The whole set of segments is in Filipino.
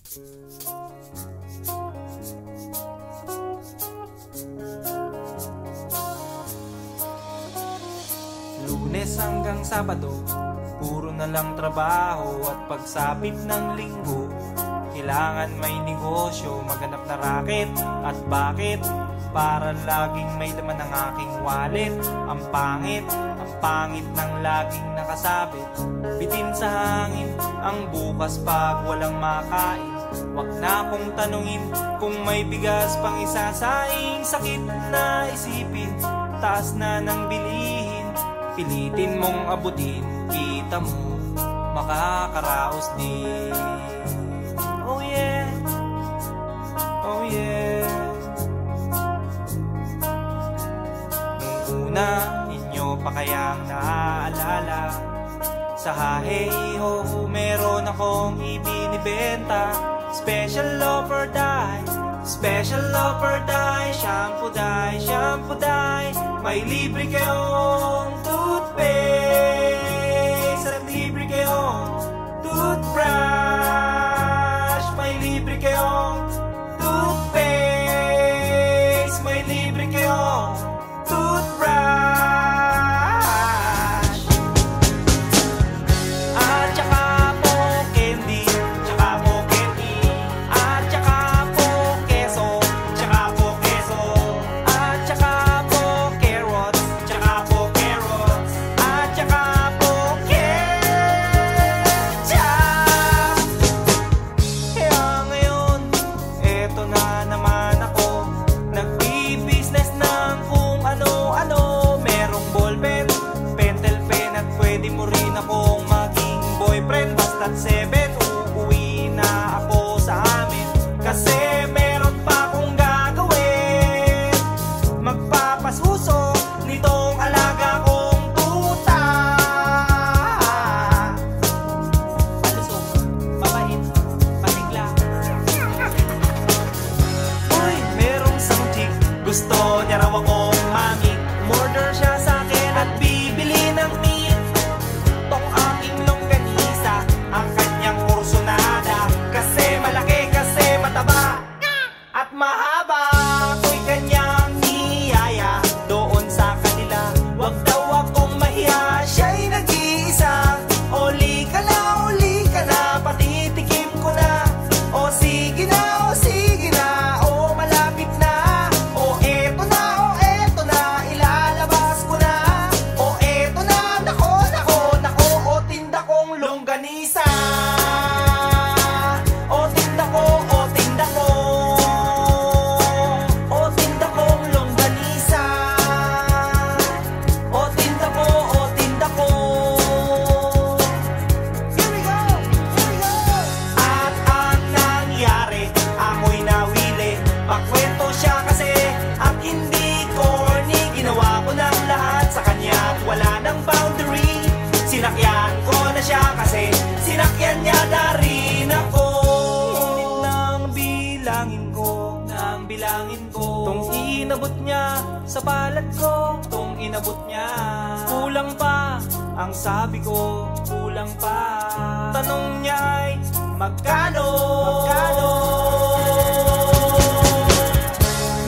Lunes hanggang Sabado, puro na lang trabaho. At pagsapit ng Linggo, kailangan may negosyo. Maghanap na raket. At bakit? Para laging may laman ang aking wallet. Ang pangit ng laging nakasabit. Bitin sa hangin ang bukas pag walang makain. Wag na akong tanungin kung may bigas pang isasaing. Sakit na isipin, taas na ng bilihin. Pilitin mong abutin, kita mo makakaraos din. Oh yeah, oh yeah. Nung una, inyo pa kayang naaalala, sa haheho meron akong ibinibenta. Special offer die, special offer die. Shampoo die, shampoo die. May libre kayong toothpaste at libre kayong toothbrush. May libre kayong toothpaste. May libre kayong toothbrush. At saka po candy, tsaka po candy. At saka po keso, tsaka po keso. At saka po carrots, tsaka po carrots. At saka po ketchup. Kaya ngayon, eto na naman ako, nagbi-business ng kung ano-ano. Merong ballpen, pentel pen, at pwede mo rin akong maging boyfriend. Basta't 7, uuwi na ako sa amin. Kasi meron pa akong gagawin. Magpapasuso nitong alaga kong tuta. Palusok, mabait, patigla. Uy, merong something, gusto niya raw akong mami. Murder siya sa akin at bibili ng meat. Tong aking longganisa, ang kanyang kursunada. Kasi malaki, kasi mataba at mahaba. Ako'y kanyang niyaya doon sa kanila. Wag daw akong mahiya, siya'y nag-iisa. Uli ka na, patitikim ko na. O sige na, o sige na, o malapit na. O eto na, ilalabas ko na. O eto na, nako, o tinda kong longganisa. O tinda ko, o tinda ko. O tinda kong longganisa. O tinda ko, o tinda ko. Here we go, here we go. At ang nangyari, ako'y nawili. Pakwento siya kasi at hindi corny. Ginawa ko ng lahat sa kanya at wala ng boundary. Sinakyan ko na siya kasi sinakyan niya na rin ako. Nang bilangin ko tong inabot niya sa balat ko. Tong inabot niya, kulang pa. Ang sabi ko, kulang pa. Tanong niya ay magkano?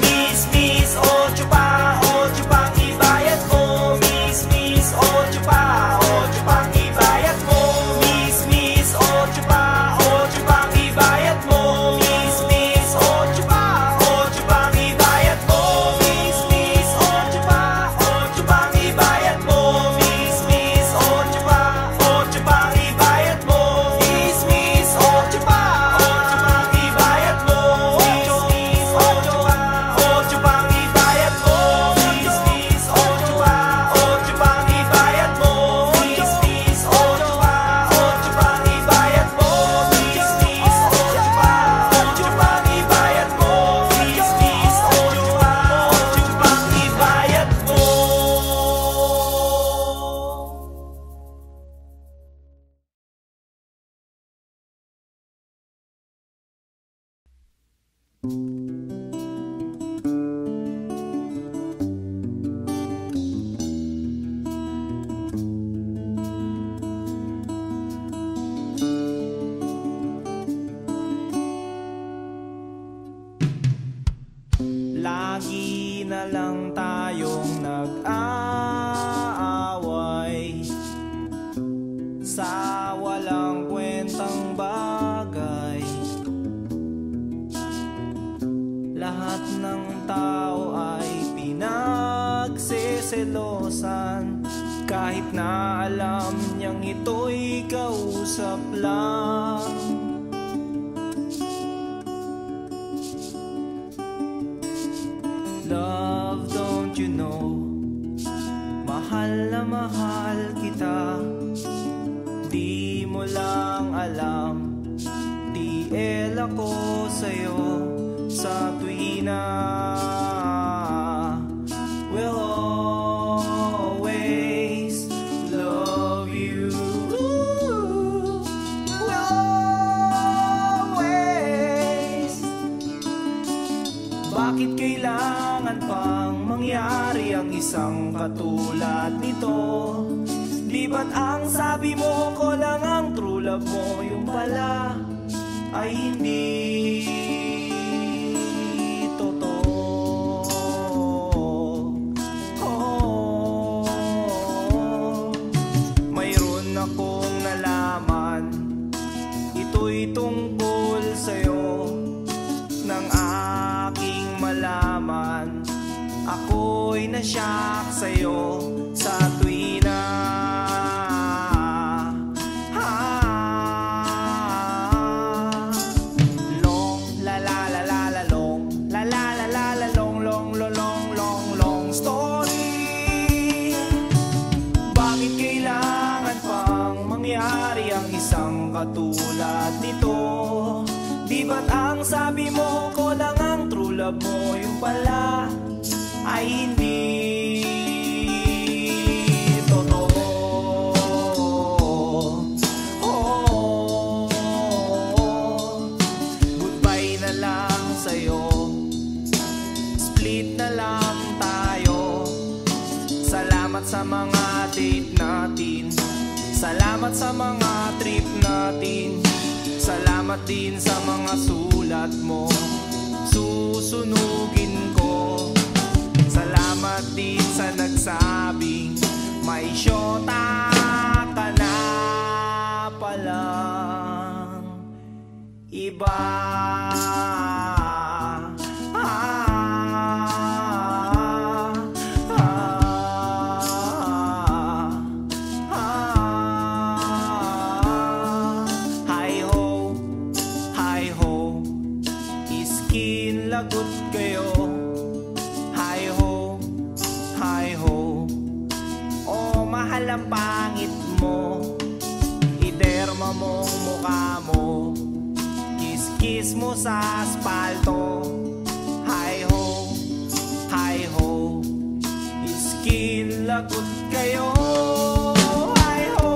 Miss, ocho pang ibayad mo. Miss, ocho pang ibayad mo. Miss, ocho pang ibayad mo. Miss, ocho pang ibayad mo. Miss, ocho pang ibayad mo. Miss, ocho pang ibayad mo. Miss, ocho pang Lagi na lang tayong nag-aaway sa walang kwentang bagay. Lahat ng tao ay pinagseselosan, kahit na alam niyang ito'y kausap lang. Love, don't you know, mahal na mahal kita. Di mo lang alam, TL ako sa'yo sa tuwina. We'll always love you. We'll always. Bakit kailangan pang mangyari ang isang katulad nito? Di ba't ang sabi mo ko lang ang true love mo, yung pala ay hindi totoo. Mayroon akong nalaman, ito'y tungkol sa'yo. Nang aking malaman, ako'y nasyak sa'yo sa tuwina. Katulad nito, di ba't ang sabi mo ko lang ang true love mo, yung pala ay hindi totoo. Goodbye na lang sa'yo, split na lang tayo. Salamat sa mga date natin, salamat sa mga trip natin, salamat din sa mga sulat mo, susunugin ko. Salamat din sa nagsabing may syota ka na palang iba. Lagot kayo, hi ho, hi ho. Oh, mahal ang pangit mo, iderma mong mukha mo, kiss-kiss mo sa aspalto. Hi ho, skin lagot kayo. Hi ho,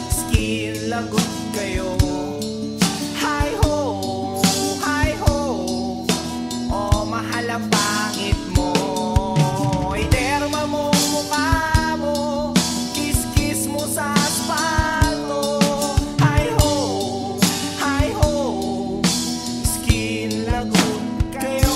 skin lagot kayo. Ang pangit mo, iderma mo mukha mo, kiss-kiss mo sa aspalto. Hi ho, skin lagot kayo.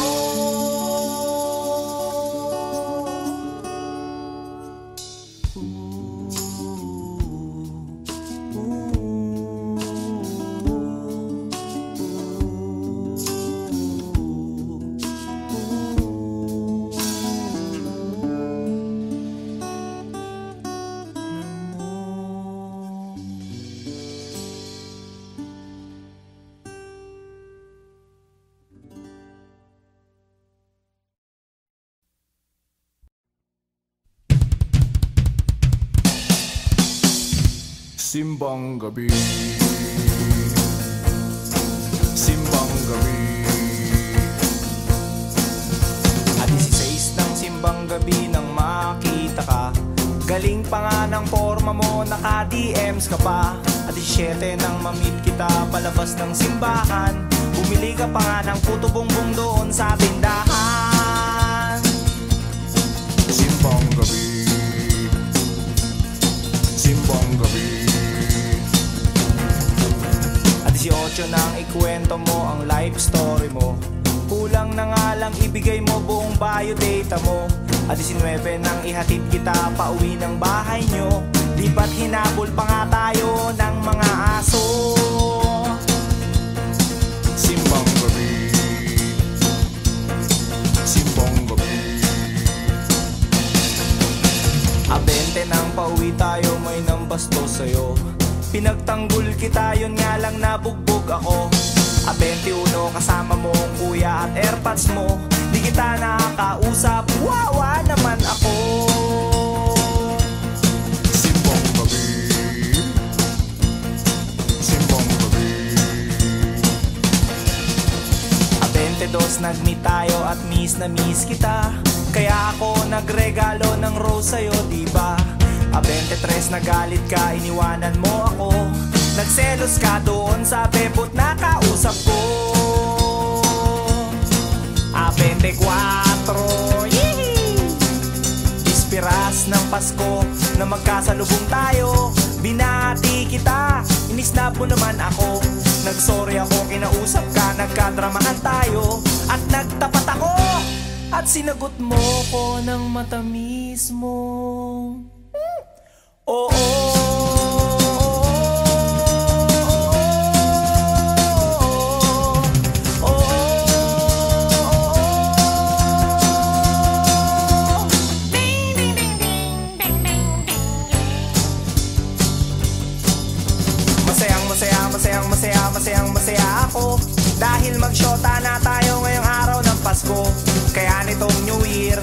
Simbang gabi, simbang gabi. At 16 ng simbang gabi nang makita ka, galing pa nga ng forma mo, naka-DMs ka pa. At 17 nang mamit kita palabas ng simbahan, bumili ka pa nga ng puto bongbong doon sa tindahan. Simbang gabi, simbang gabi. 18 nang ikwento mo ang life story mo, Kulang na nga lang ibigay mo buong biodata mo. At 19 nang ihatid kita pa uwi ng bahay nyo. Di ba't hinabol pa nga tayo ng mga aso? Simbang gabi, simbang gabi. 20 nang pauwi tayo, may nambasto sa'yo. Pinagtanggol kita, yun nga lang nabugbog ako. 21 kasama mo ang kuya at airpods mo. Di kita nakakausap, wawa naman ako. Simbang gabi, simbang gabi. 22 nag-meet tayo at miss na miss kita. Kaya ako nagregalo ng rose sa'yo, diba? 23 nagalit ka, iniwanan mo ako. Nagselos ka doon sa bebot na kausap ko. 24 Ispiras ng Pasko na magkasalubong tayo. Binati kita, inisnap mo naman ako. Nagsorry ako, kinausap ka, nagkadramahan tayo. At nagtapat ako, at sinagot mo ko ng matamis mo. Oo. Masaya ako dahil magsyota na tayo ngayong araw ng Pasko. Kaya nitong New Year,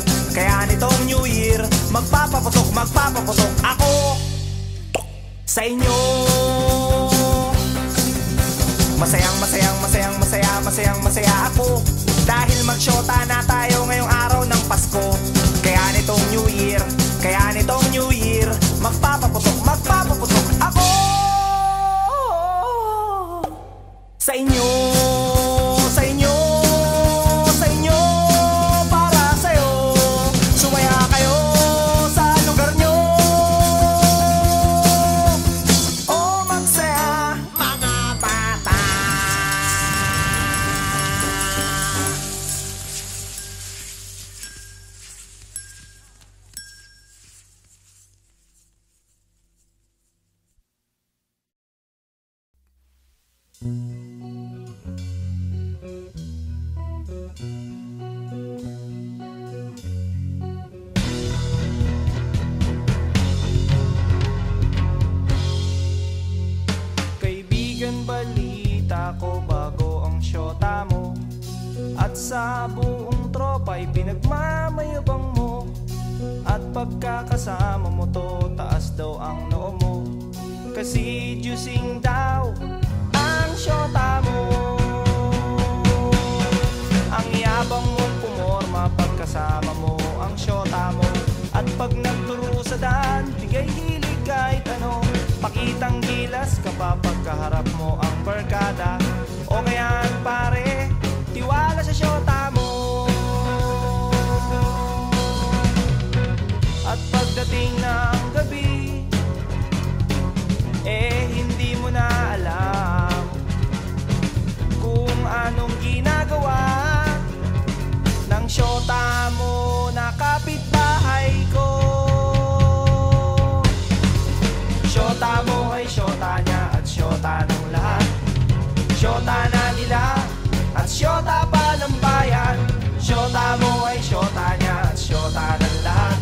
magpapaputok ako sa inyo. Masaya ako dahil magsyota na tayo ngayong araw ng Pasko. Kaya nitong New Year, magpapaputok ako sa inyo, para sa'yo. Sumaya kayo sa lugar nyo. O magsaya, mga bata. Balita ko bago ang syota mo. At sa buong tropa'y pinagmamayabang mo. At pagkakasama mo to, taas daw ang noo mo. Kasi juicing daw ang syota mo. Ang yabang mong pumorma pagkasama mo ang syota mo. At pag nagturo sa daan, bigay hilig kahit ano. Pakitang gilas kapag pagkaharap mo ang barkada. O kaya pare, tiwala sa syota mo. At pagdating ng gabi, hindi mo na alam kung anong ginagawa ng syota mo na kapitbahay ko. Syota mo ay syota niya at syota ng lahat. Syota na nila at syota pa ng bayan. Syota mo ay syota niya at syota ng lahat.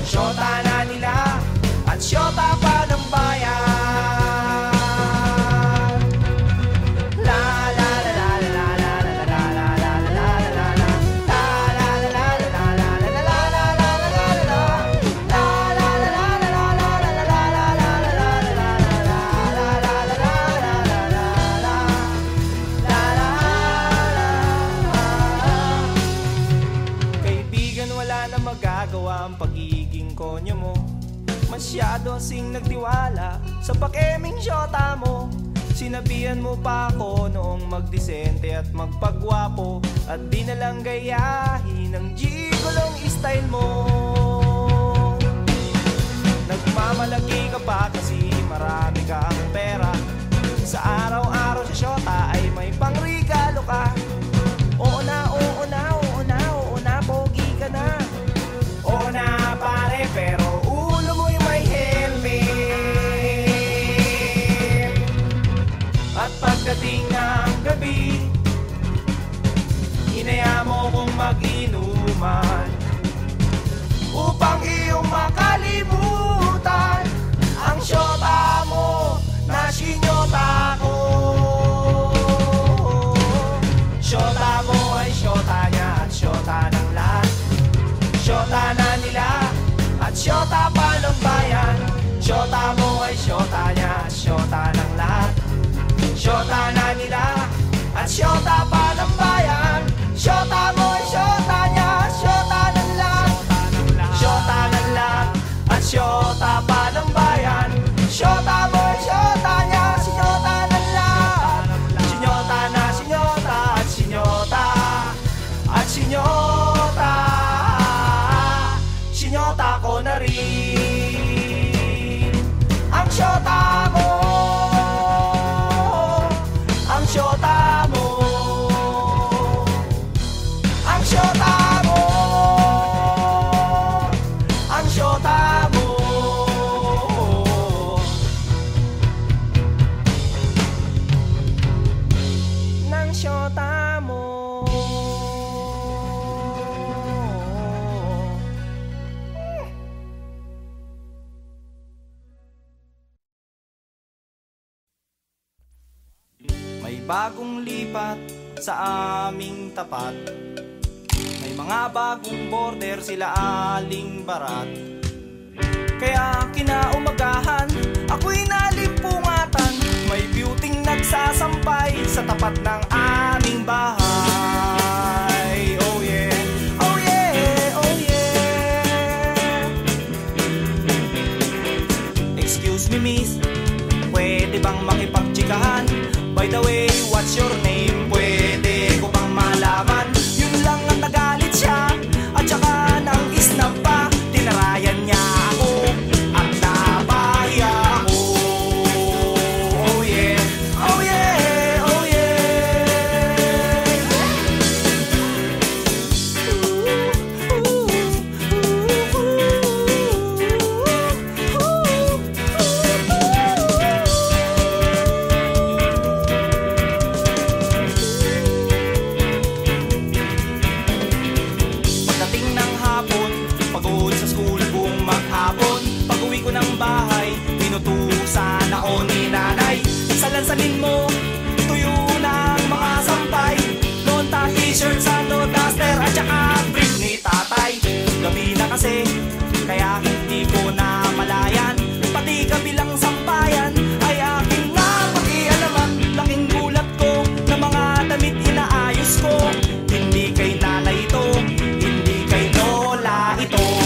Syota na nila at syota pa ng bayan. Magagawa ang pagiging konyo mo. Masyado sing nagtiwala sa pakeming syota mo. Sinabihan mo pa ako noong magdisente at magpagwapo. At di nalang gayahin ang gigolong style mo. Nagmamalaki ka pa kasi marami ka ang pera. Sa araw-araw sa syota ay may pangregalo ka. Oo na Pagdating ng gabi, inaya mo kong mag-inuman upang iyong makalimutan ang syota mo na sinyota ko. Syota mo ay syota niya at syota ng lahat. Syota na nila at syota pa ng bayan. Syota mo ay syota niya at syota ng lahat. Syota na nila at syota pa ng bayan. Syota mo ay syota niya at syota ng lahat. Syota ng lahat at syota pa ng bayan. Syota mo ay syota niya at syota ng lahat. Sinyota na sinyota at sinyota at sinyota. Sinyota ko na rin ang syota mo. Ang syota mo. Ang syota mo. Ang syota mo. Nang syota mo. May bagong lipat sa aming tapat. May mga bagong border sila Aling Barat. Kaya kinaumagahan, ako'y nalimpungatan. May beauty nagsasampay sa tapat ng aming bahay. Oh yeah, oh yeah, oh yeah. Excuse me miss, pwede bang makipagtsikahan? By the way, what's your name? Pwede ko bang malaman? Yun lang ang nagalit siya at saka nang isnab pa. Tinarayan niya ako at napahiya ako. Oh yeah, oh yeah, oh pinutusan ako ni nanay. Salansanin mo, tuyo ng mga sampay. Nonta, t-shirt, sando, duster at saka brief ni tatay. Gabi na kasi, kaya hindi ko na malayan. Pati kabilang sampayan ay aking napakialaman. Laking gulat ko na mga damit inaayos ko. Hindi kay nanay ito, hindi kay lola ito.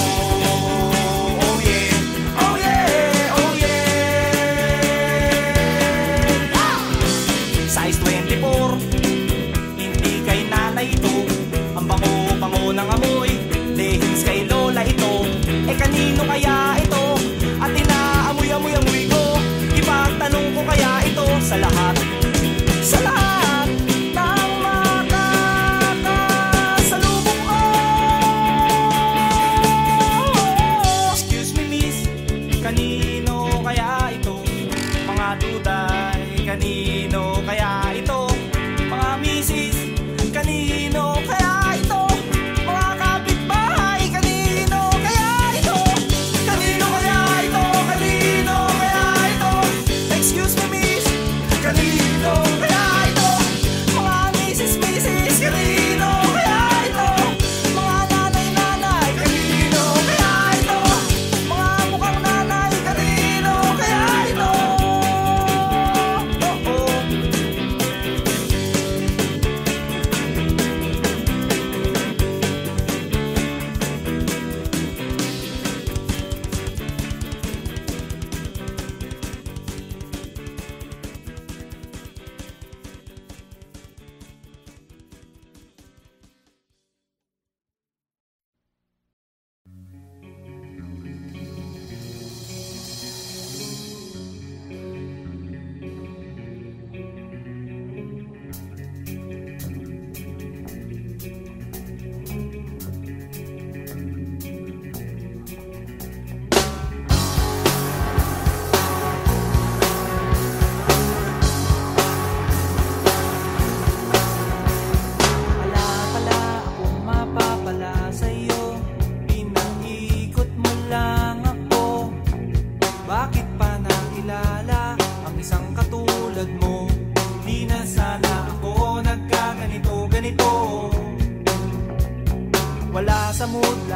Ng amoy, lehins kay lola ito. Eh kanino kaya ito? At inaamoy-amoy-amoy ko. Ipagtanong ko kaya ito sa lahat. Sa lahat ng makakasalubong ko. Excuse me miss, kanino kaya ito? Mga duday, kanino kaya ito? Mga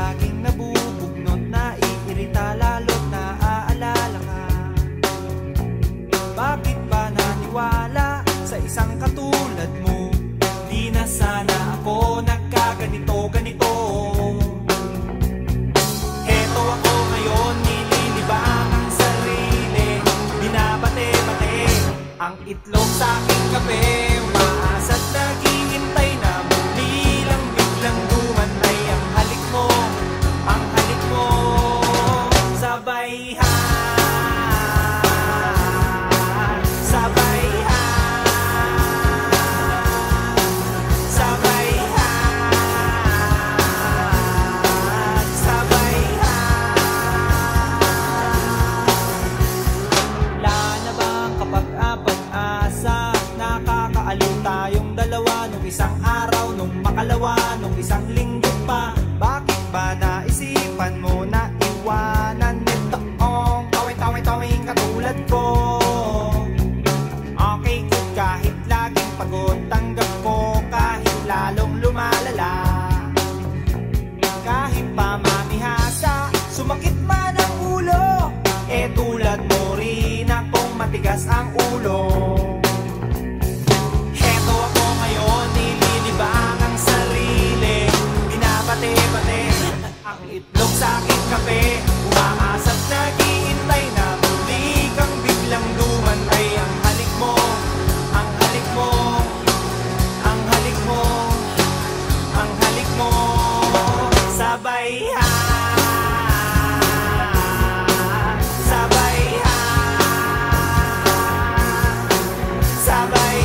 laging nabubugnot, naiirita lalo't naaalala ka. Bakit ba naniwala sa isang katulad mo? Di na sana ako nagkaganito-ganito. Heto ako ngayon, nililibang ang sarili, binabate-bate ang itlog sa aking kape. Umaasa't naghihintay na muli lang biglang dumantay ang halik mo, ang halik mo. Sabay isang araw, nung makalawa, nung isang linggo pa. Bakit ba naisipan mo na iwanan nitoong tawing-tawing katulad ko? Okay good kahit laging pagod, tanggap ko kahit lalong lumalala. Kahit pa mamihasa, sumakit man ang ulo, eh tulad mo rin akong matigas ang ulo. Ang itlog sa aking kape, umaasa't naghihintay na muli kang biglang dumantay. Ang halik mo, ang halik mo, ang halik mo, ang halik mo. Sabay sabay sabay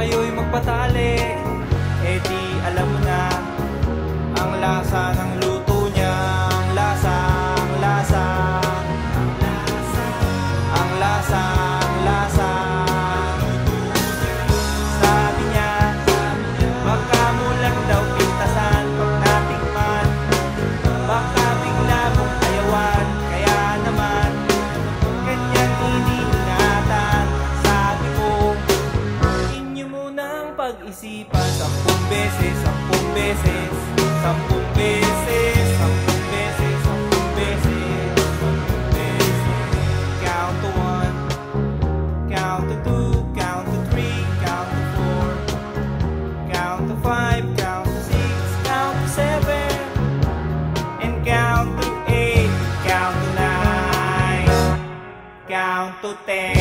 kayo'y magpatali, eh di alam mo na ang lasa ng luto niya. Ang lasa, ang lasa, ang lasa, ang lasa, ang lasa. Sabi niya, baka mo lang daw pintasan pag natikman, baka bigla mong ayawan. Kaya naman ganyan iniingatan. Sabi ko, inyo munang pag-isipan 10 beses, 10 beses, 10 beses, 10 beses, 10 beses, 10 beses. Count to 1, count to 2, count to 3, count to 4, count to 5, count to 6, count to 7, and count to 8, count to 9, count to 10.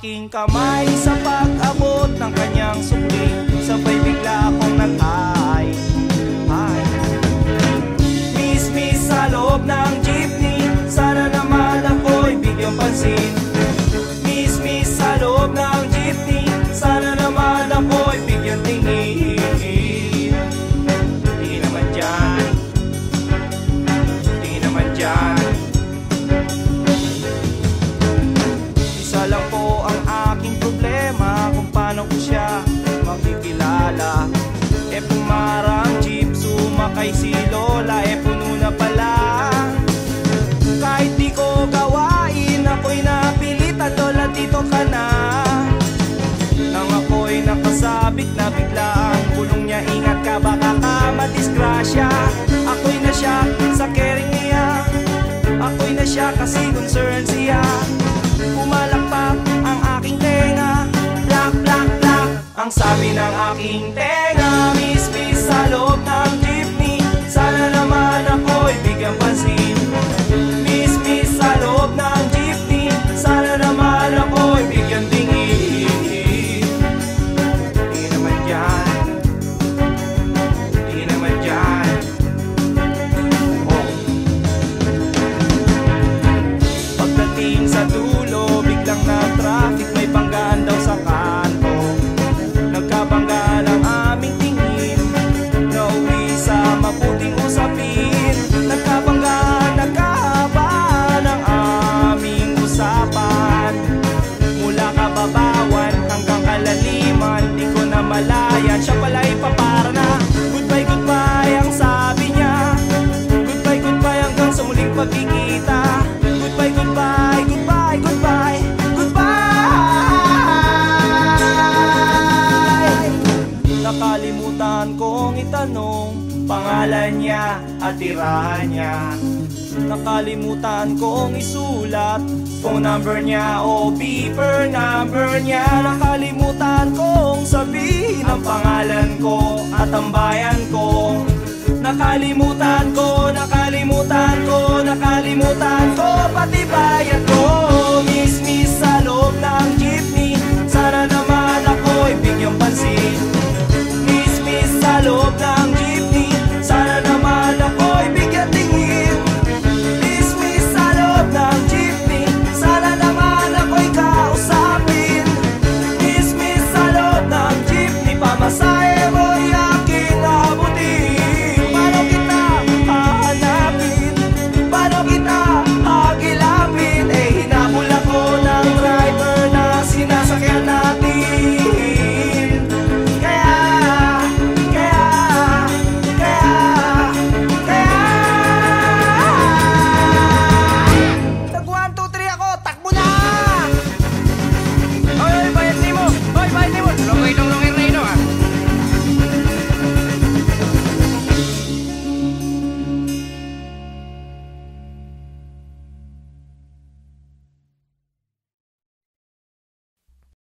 aking kamay sa pag-abot ng kanyang sukli. Sabay bigla akong nag-ay. Miss sa loob ng jeepney, sana naman ako'y bigyang pansin. Miss sa loob ng jeepney, sana naman ako'y bigyang tingin. Di naman dyan, di naman dyan. Isa lang po ang aking problema, kung paano ko siya makikilala. Pumarang jeep, sumakay si Lola, puno na pala. Kahit di ko gawain, ako'y napilitan, Lola dito ka na. Nang ako'y nakasabit na bigla ang bulong niya, ingat ka baka ka madisgrasya. Ako'y na siya sa caring niya, ako'y na siya kasi concern siya. Pumalakpak ang aking tenga, plak plak plak ang sabi ng aking tenga. Miss sa loob ng jeepney, sana naman ako'y bigyang pansin. Miss sa loob ng jeepney, sana naman ako'y bigyang tingin. Di naman dyan, di naman dyan. Oh. Pagdating sa dulo, biglang na traffic, may banggaan daw sa kanto. Nagkabangga lang aming tingin, nauwi sa mabuting usapin. Nagkabangga, nagkahaba ng aming usapan. Mula kababawan hanggang kalaliman, di ko na malayan. Siya pala'y papara na, goodbye, goodbye ang sabi niya. Goodbye, goodbye hanggang sa muling pagkikita. Goodbye, goodbye, goodbye, goodbye, goodbye. Nakalimutan kong itanong pangalan niya at tirahan niya. Nakalimutan kong isulat phone number niya o beeper number niya. Nakalimutan kong sabihin ang pangalan ko at ang bayan ko. Nakalimutan ko, nakalimutan ko, nakalimutan ko.